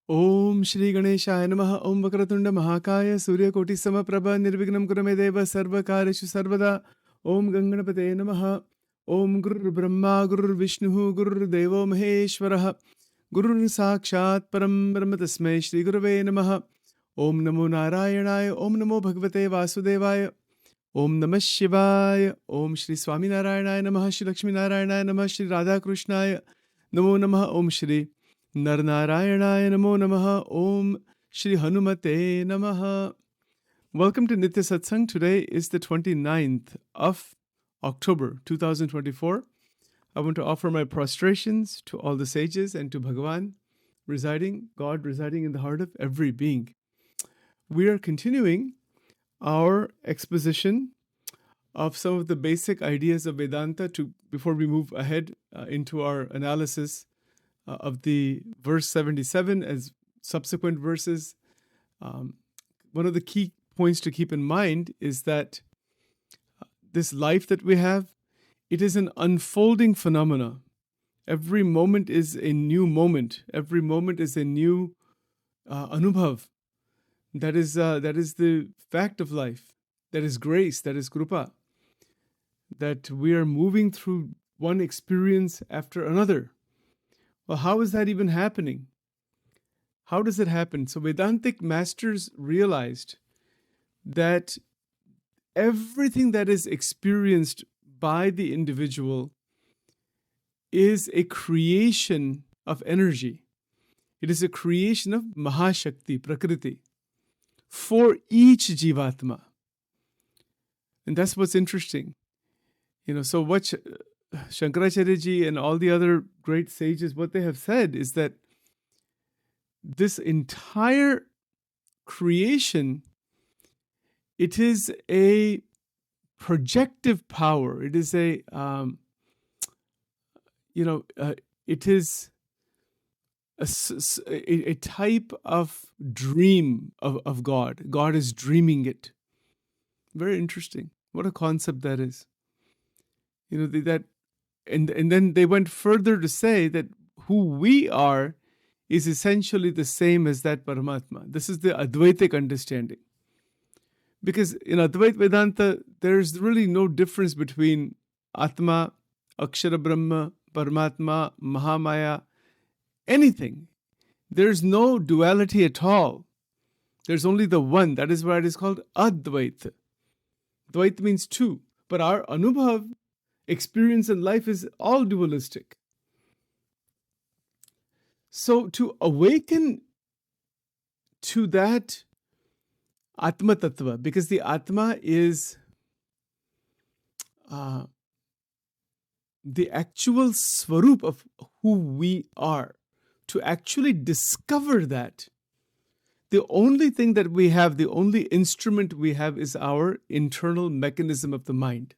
Om Shri Ganeshaya Namaha Om Vakratunda Mahakaya Surya Koti Samaprabha Nirvignam Kurame Deva Sarva Kareshu Sarvada Om Ganganapate Namaha Om Gurur Brahma Gurur Vishnu Gurur Devo Maheshwaraha Gurur Sakshat Param Brahma Tasmai Shri Gurave Namaha Om Namo Narayanaya Om Namo Bhagavate Vasudevaya Om Namah Shivaya Om Shri Swami Narayanaya Namaha Shri Lakshmi Narayanaya Namaha Shri Radha Krishnaya Namo Namaha Om Shri Narnaرايणाय Namo Namaha Om Shri Hanumate Namaha. Welcome to Nitya Satsang. Today is the 29th of October 2024. I want to offer my prostrations to all the sages and to Bhagavan God residing in the heart of every being. We are continuing our exposition of some of the basic ideas of Vedanta before we move ahead into our analysis of the verse 77 as subsequent verses. One of the key points to keep in mind is that this life that we have, it is an unfolding phenomena. Every moment is a new moment. Every moment is a new anubhav. That is the fact of life. That is grace. That is krupa. That we are moving through one experience after another. Well, how is that even happening? How does it happen? So Vedantic masters realized that everything that is experienced by the individual is a creation of energy. It is a creation of Mahashakti, Prakriti, for each Jivatma. And that's what's interesting. So what Shankaracharya ji and all the other great sages, what they have said is that this entire creation, it is a projective power. It is it is a type of dream of God. God is dreaming it. Very interesting. What a concept that is. And then they went further to say that who we are is essentially the same as that Paramatma. This is the Advaitic understanding. Because in Advaita Vedanta, there's really no difference between Atma, Akshara Brahma, Paramatma, Mahamaya, anything. There's no duality at all. There's only the one. That is why it is called Advaita. Dvaita means two. But our Anubhav, experience in life, is all dualistic. So to awaken to that Atma Tattva, because the Atma is the actual Swarup of who we are, to actually discover that, the only thing that we have, the only instrument we have is our internal mechanism of the mind.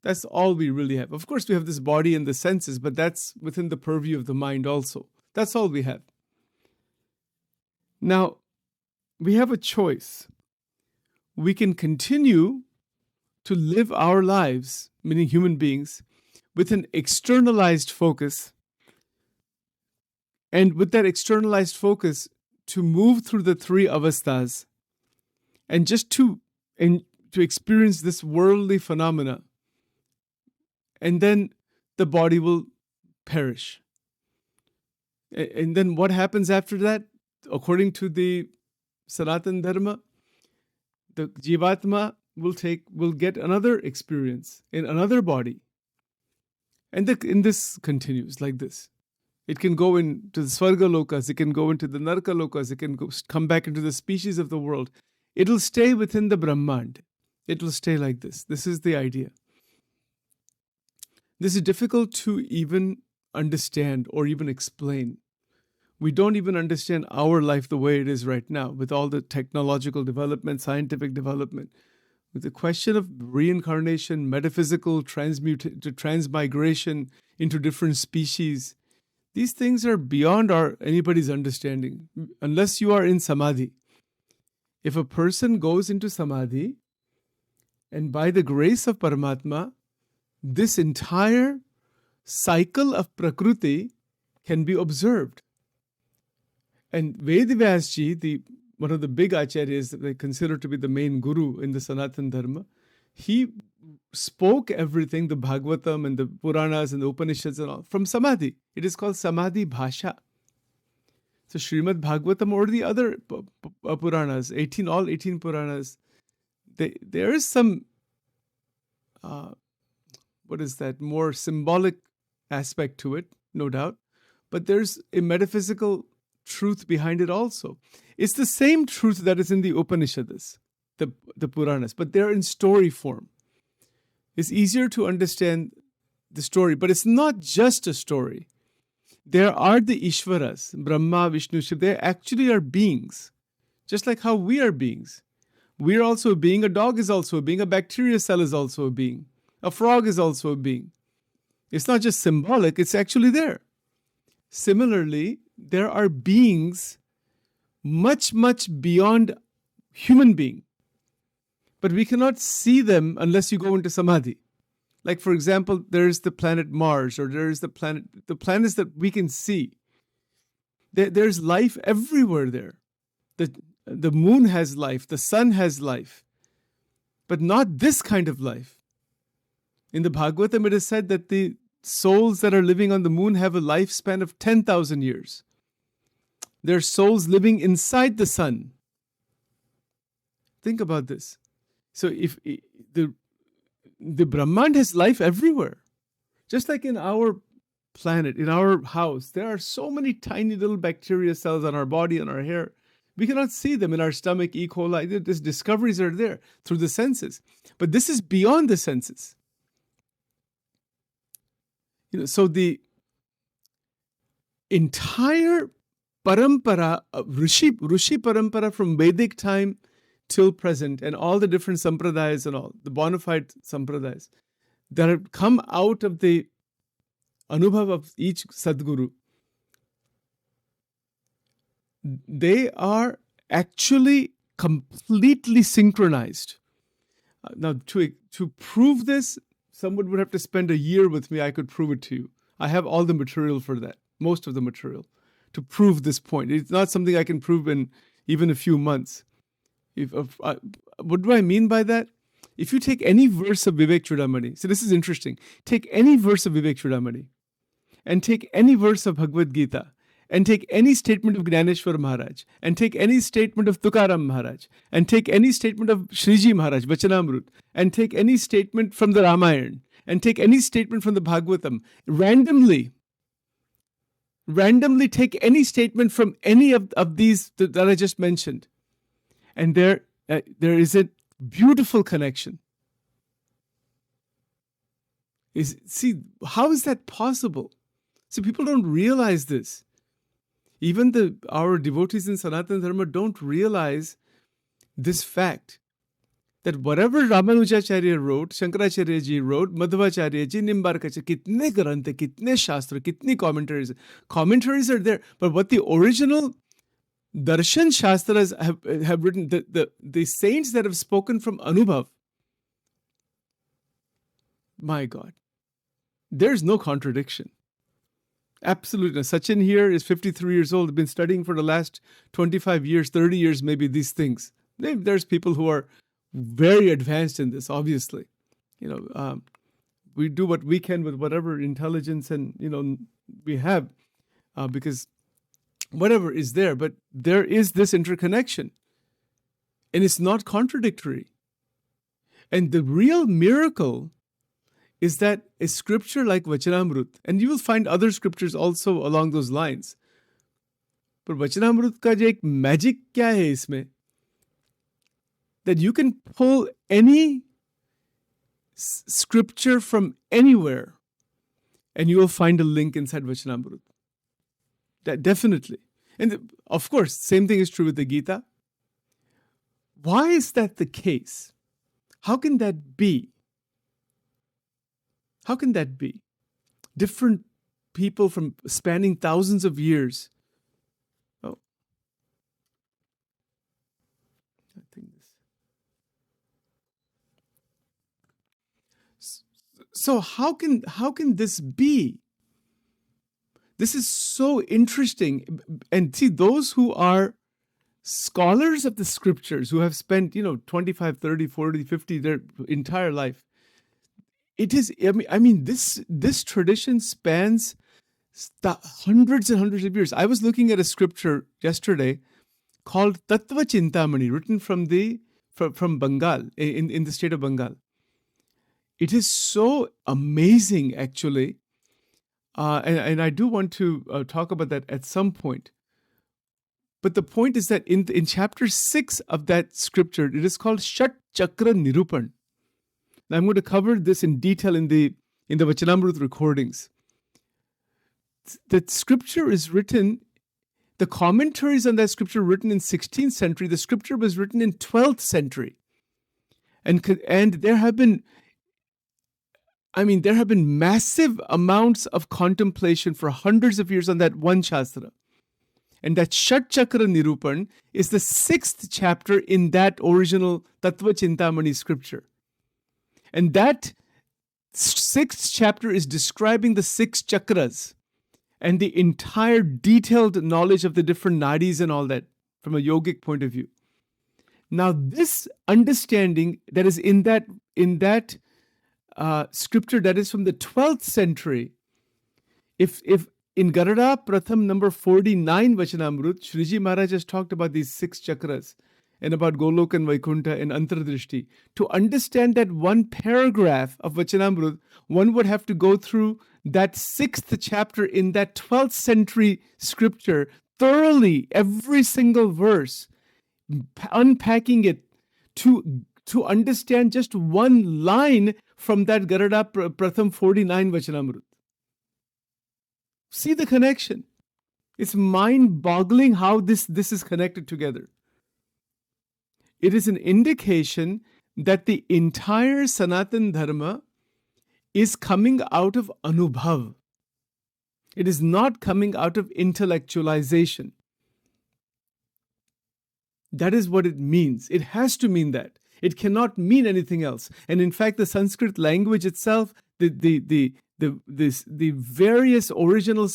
That's all we really have. Of course, we have this body and the senses, but that's within the purview of the mind also. That's all we have. Now, we have a choice. We can continue to live our lives, meaning human beings, with an externalized focus. And with that externalized focus, to move through the three avasthas and just to experience this worldly phenomena. And then the body will perish. And then what happens after that? According to the Sanatana Dharma, the Jivatma will get another experience in another body. And this continues like this. It can go into the Swarga Lokas, it can go into the Narka Lokas, it can come back into the species of the world. It'll stay within the Brahmand. It will stay like this. This is the idea. This is difficult to even understand or even explain. We don't even understand our life the way it is right now, with all the technological development, scientific development. With the question of reincarnation, metaphysical transmigration into different species, these things are beyond anybody's understanding, unless you are in Samadhi. If a person goes into Samadhi, and by the grace of Paramatma, this entire cycle of Prakriti can be observed. And Vedavyasji, one of the big acharyas that they consider to be the main guru in the Sanatana Dharma, he spoke everything, the Bhagavatam and the Puranas and the Upanishads and all, from Samadhi. It is called Samadhi Bhasha. So Srimad Bhagavatam or the other Puranas, all 18 Puranas, there is some, more symbolic aspect to it, no doubt. But there's a metaphysical truth behind it also. It's the same truth that is in the Upanishads, the Puranas, but they're in story form. It's easier to understand the story, but it's not just a story. There are the Ishvaras, Brahma, Vishnu, Shiva. They actually are beings, just like how we are beings. We're also a being. A dog is also a being. A bacteria cell is also a being. A frog is also a being. It's not just symbolic, it's actually there. Similarly, there are beings much, much beyond human being. But we cannot see them unless you go into Samadhi. Like, for example, there's the planet Mars, or there's the planets that we can see. There's life everywhere there. The moon has life, the sun has life, but not this kind of life. In the Bhagavatam, it is said that the souls that are living on the moon have a lifespan of 10,000 years. There are souls living inside the sun. Think about this. So if the Brahmand has life everywhere, just like in our planet, in our house, there are so many tiny little bacteria cells on our body, on our hair. We cannot see them in our stomach, E. coli. These discoveries are there through the senses. But this is beyond the senses. So the entire parampara, Rishi parampara from Vedic time till present, and all the different sampradayas and all, the bona fide sampradayas that have come out of the anubhav of each Sadguru, they are actually completely synchronized. Now, to prove this, someone would have to spend a year with me. I could prove it to you. I have all the material for that, most of the material, to prove this point. It's not something I can prove in even a few months. What do I mean by that? If you take any verse of Vivek Chudamani, so this is interesting. Take any verse of Vivek Chudamani, and take any verse of Bhagavad Gita, and take any statement of Gnaneshwar Maharaj, and take any statement of Tukaram Maharaj, and take any statement of Shriji Maharaj, Vachanamrut, and take any statement from the Ramayana, and take any statement from the Bhagavatam, randomly take any statement from any of these that I just mentioned, and there is a beautiful connection. See, how is that possible? See, people don't realize this. Even our devotees in Sanatana Dharma don't realize this fact, that whatever Ramanujacharya wrote, Shankaracharya ji wrote, Madhvacharya ji, Nimbarkacharya, kitne granth, kitne shastra, kitne commentaries are there. But what the original darshan shastras have written, the saints that have spoken from Anubhav, my God, there's no contradiction. Absolutely. Sachin here is 53 years old, been studying for the last 25 years, 30 years, maybe these things. There's people who are very advanced in this, obviously. We do what we can with whatever intelligence and, we have, because whatever is there, but there is this interconnection, and it's not contradictory. And the real miracle is that a scripture like Vachanamrut, and you will find other scriptures also along those lines, but Vachanamrut ka jo ek magic kya hai isme, that you can pull any scripture from anywhere and you will find a link inside Vachanamrut. That definitely. And of course, same thing is true with the Gita. Why is that the case? How can that be? How can that be? Different people from spanning thousands of years. Oh, I think this. So how can this be? This is so interesting. And see, those who are scholars of the scriptures, who have spent, 25, 30, 40, 50, their entire life, it is, this tradition spans hundreds and hundreds of years. I was looking at a scripture yesterday called Tattva Chintamani, written from Bengal, in the state of Bengal. It is so amazing, actually. And I do want to talk about that at some point. But the point is that in chapter 6 of that scripture, it is called Shat Chakra Nirupan. Now, I'm going to cover this in detail in the Vachanamrut recordings. The scripture is written, the commentaries on that scripture written in 16th century, the scripture was written in 12th century. And there have been massive amounts of contemplation for hundreds of years on that one Shastra. And that Shat Chakra Nirupan is the 6th chapter in that original Tattva Chintamani scripture. And that 6th chapter is describing the 6 chakras and the entire detailed knowledge of the different nadis and all that from a yogic point of view. Now, this understanding that is in that scripture that is from the 12th century, if in Garada Pratham number 49 Vachanamrut, Shriji Maharaj has talked about these 6 chakras and about Golok and Vaikunta and Antardrishti. To understand that one paragraph of Vachanamrut, one would have to go through that 6th chapter in that 12th century scripture thoroughly, every single verse, unpacking it to understand just one line from that Garada Pratham 49 Vachanamrut. See the connection. It's mind-boggling how this is connected together. It is an indication that the entire Sanatan Dharma is coming out of Anubhav. It is not coming out of intellectualization. That is what it means. It has to mean that. It cannot mean anything else. And in fact, the Sanskrit language itself, the various original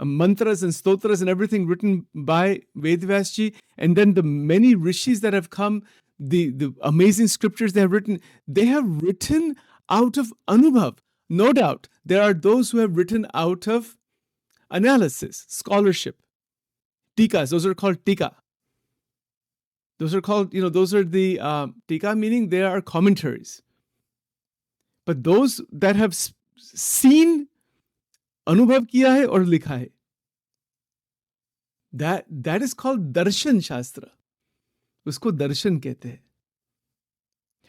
mantras and stotras and everything written by Vedvyasji, and then the many rishis that have come, the amazing scriptures they have written out of Anubhav. No doubt, there are those who have written out of analysis, scholarship. Tikas, those are called tika. Those are called, those are the tika, meaning they are commentaries. But those that have seen, anubhav kiya hai aur likha hai, that is called darshan shastra. Usko darshan kehte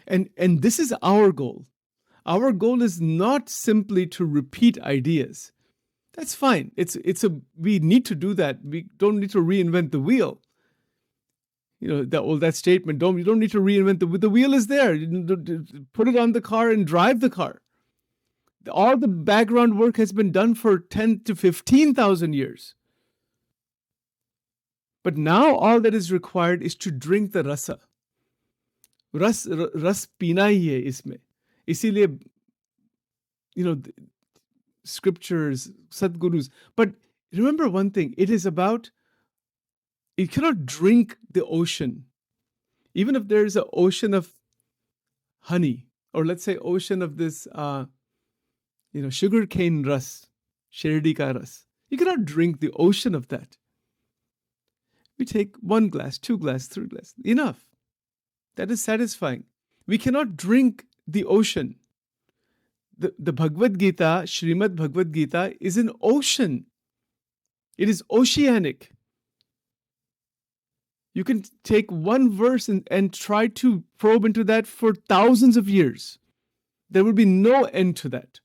hai. And this is our goal. Our goal is not simply to repeat ideas. That's fine. We need to do that. We don't need to reinvent the wheel. That statement, you don't need to reinvent the wheel is there. Put it on the car and drive the car. All the background work has been done for 10 to 15,000 years. But now all that is required is to drink the rasa. Ras pina hi hai isme. Isiliye, scriptures, Sadgurus. But remember one thing, it is about, you cannot drink the ocean. Even if there is an ocean of honey, or let's say ocean of this, sugar cane ras, sherdi ka ras. You cannot drink the ocean of that. We take 1 glass, 2 glass, 3 glass. Enough. That is satisfying. We cannot drink the ocean. The Bhagavad Gita, Srimad Bhagavad Gita, is an ocean. It is oceanic. You can take one verse and try to probe into that for thousands of years. There will be no end to that.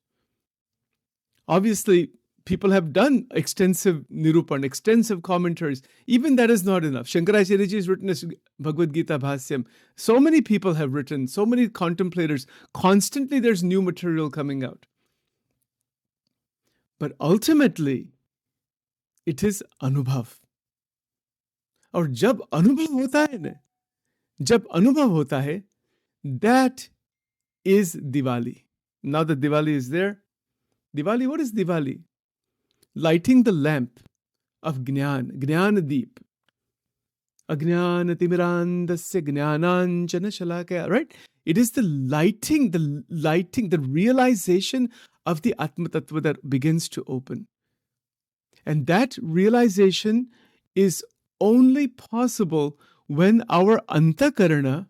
Obviously, people have done extensive nirupan, extensive commentaries. Even that is not enough. Shankaracharya ji has written a Bhagavad Gita Bhasyam. So many people have written, so many contemplators. Constantly there's new material coming out. But ultimately, it is Anubhav. और जब अनुभव होता है ना, जब अनुभव होता है, that is Diwali. Now that Diwali is there, Diwali, what is Diwali? lighting the lamp of Gnan, Gnanadeep. Ajnanatimirandasya Gnananjana Shalakaya, right? It is the lighting, the realization of the Atma Tattva that begins to open. And that realization is only possible when our Antakarana,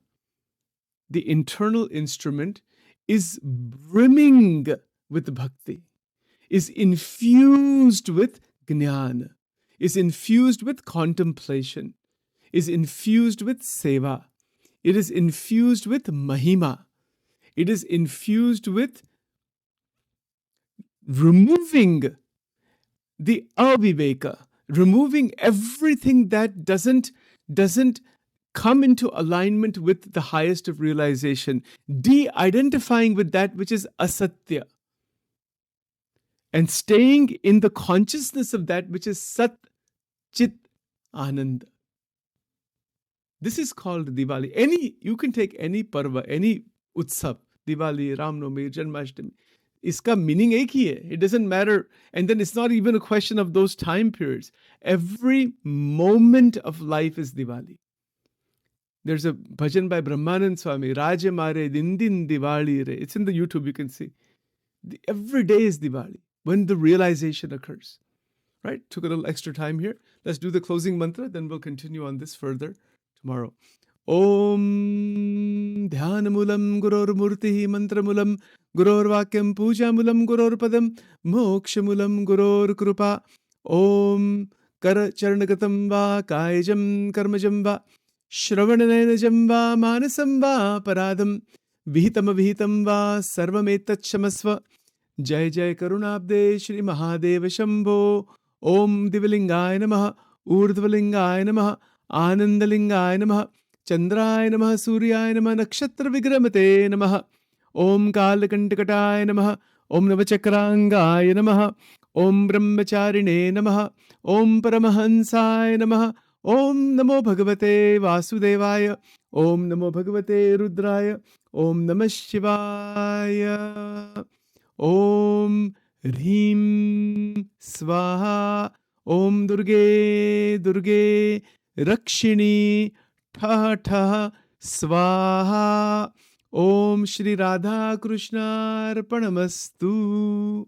the internal instrument, is brimming with bhakti, is infused with jnana, is infused with contemplation, is infused with seva. It is infused with mahima. It is infused with removing the aviveka, removing everything that doesn't come into alignment with the highest of realization, de-identifying with that which is asatya, and staying in the consciousness of that which is sat, chit, ananda. This is called Diwali. You can take any parva, any utsav, Diwali, Ramnavami, Janmashtami. Iska meaning ek hi hai. It doesn't matter. And then it's not even a question of those time periods. Every moment of life is Diwali. There's a bhajan by Brahmanand Swami, Raja Mare Din Din Diwali Re. It's in the YouTube, you can see. Every day is Diwali when the realization occurs. Right? Took a little extra time here. Let's do the closing mantra, then we'll continue on this further tomorrow. Om Dhyanamulam Guror Murtihi Mantramulam Guror Vakyam Pujamulam Guror Padam Mokshamulam Guror Krupa Om Kara Charnagatam Va Kayajam Karmajam Va Shravananajam Va Manasam Va Paradam Vihitam Vihitam Va Sarvametat Shamasva Jai Jai Karunabde Shri Mahadeva Shambho Om Divalingaya Namaha Urdhvalingaya Namaha Anandalingaya Namaha Chandraya Namaha Suryaya Namaha Nakshatra Vigramate Namaha Om Kalakantakataya Namaha Om Navachakrangaya Namaha Om Brahmacharine Namaha Om Paramahansaya Namaha Om Namo Bhagavate Vasudevaya Om Namo Bhagavate Rudraya Om Namah Shivaya Om Hrim Swaha Om Durge Durge Rakshini Tha Tha Swaha Om Shri Radha Krishna Arpanamastu.